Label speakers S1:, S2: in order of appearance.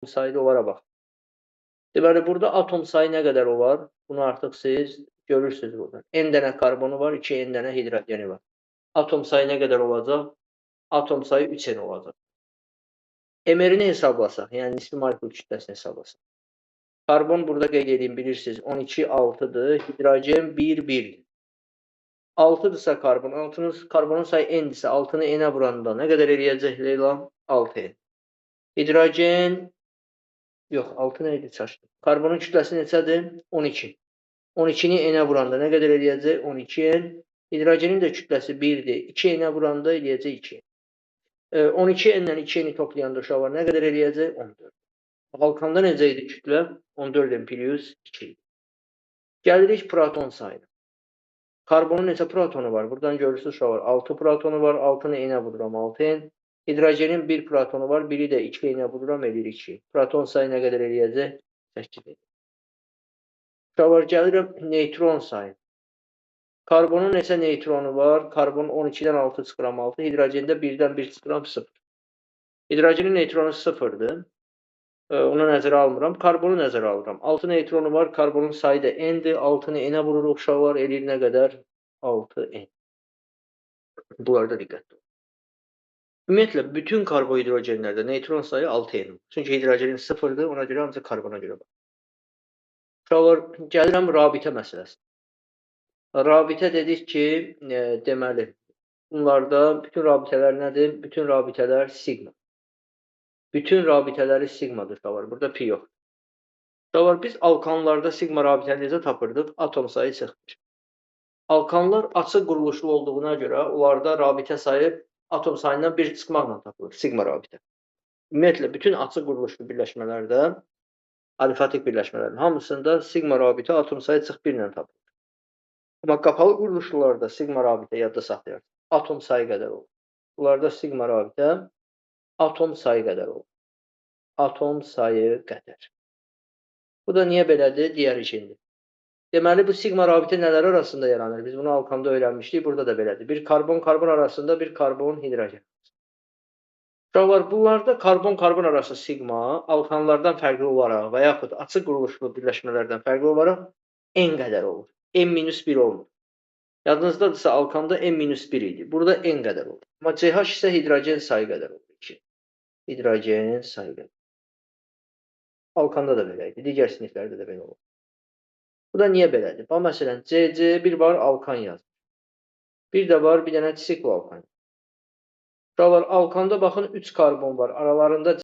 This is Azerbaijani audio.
S1: sayda onlara bax. Deməli, burada atom sayı nə qədər olar? Bunu artıq siz görürsünüz buradan. N dənə karbonu var, 2 N dənə hidrogeni var. Atom sayı nə qədər olacaq? Atom sayı 3 N olacaq. MR-ni hesablasaq, yəni nisbi molekul kütləsini hesablasaq. Karbon burada qeyd edeyim, bilirsiniz, 12, 6-dır, hidrogen 1, 1-dir. 6-dırsa karbonun sayı N-dirsə, 6-nı N-ə vuranda nə qədər eləyəcək Leyla? 6N. Hidrogen, yox, 6 nə idi çaşdım. Karbonun kütləsi neçədir? 12. 12-ni N-ə vuranda nə qədər eləyəcək? 12N. Hidrogenin də kütləsi 1-dir. 2N-ə vuranda eləyəcək 2. 12N-lə 2N-i toplayanda uşaqlar nə qədər eləyəcək? 14. Alkanda necə idi kütlə? 14N plus 2. Gəlirik proton sayına. Karbonun neçə protonu var? Buradan görürsünüz uşaqlar. 6 protonu var. 6-nı N-ə vururam 6N. Hidrogenin 1 protonu var. Biri də 2N-ə vururam eləyir 2. Proton sayı nə qədər eləyəcək? 8. Uşaqlar, gəlirəm neytron sayı. Karbonun neçə neytronu var? Karbonun 12-dən 6 çıxıram 6. Hidrogende 1-dən 1 çıxıram 0. Hidrogenin neytronu 0-dır. Onu nəzərə almıram. Karbonu nəzərə alıram. 6 neytronu var. Karbonun sayı da N-dir. 6-nı N-ə vururuq uşaqlar. Eləyir nə qədər? 6N. Bunlarda diqqətli olun. Ümumiyyətlə, bütün karbohidrogenlərdə neytron sayı 6N. Çünki hidrogenin 0-dır. Ona görə ancaq karbona görə bax. Uşaqlar, gəlirəm rabitə məsələsi. Rabitə dedik ki, deməli, bunlarda bütün rabitələr nədir? Bütün rabitələr sigma. Bütün rabitələri sigmadır uşaqlar. Burada pi yoxdur. Uşaqlar, biz alkanlarda sigma rabitəni necə tapırdıq? Atom sayı çıxmış. Alkanlar açıq quruluşlu olduğuna görə onlarda rabitə sayı atom sayından bir çıxmaqla tapılır. Sigma rabitə. Ümumiyyətlə, bütün açıq quruluşlu birləşmələrdə, alifatik birləşmələrin hamısında sigma rabitə atom sayı çıx 1 ilə tapılır. Amma qapalı quruluşlularda sigma rabitə yadda saxlayır. Atom sayı qədər olur. Bunlarda sigma rabitə atom sayı qədər olur. Atom sayı qədər. Bu da niyə belədir? Digər içindir. Deməli, bu sigma rabitə nələr arasında yaranır? Biz bunu alkanda öyrənmişdik, burada da belədir. Bir karbon-karbon arasında, bir karbon-hidrogen. Uşaqlar, bunlarda karbon-karbon arası sigma alkanlardan fərqli olaraq və yaxud açıq quruluşlu birləşmələrdən fərqli olaraq N qədər olur. N-1 olmur. Yadınızdadırsa, alkanda N-1 idi. Burada N qədər olur. Amma CH isə hidrogen sayı qədər olur. 2. Hidrogen sayı qədər. Alkanda da belə idi. Digər siniflərdə də belə olur. Bu da niyə belədir? Bax, məsələn, CC1 var, alkan yazır. Bir də var, bir dənə siklo alkan. Uşaqlar, alkanda baxın 3 karbon var. Aralarında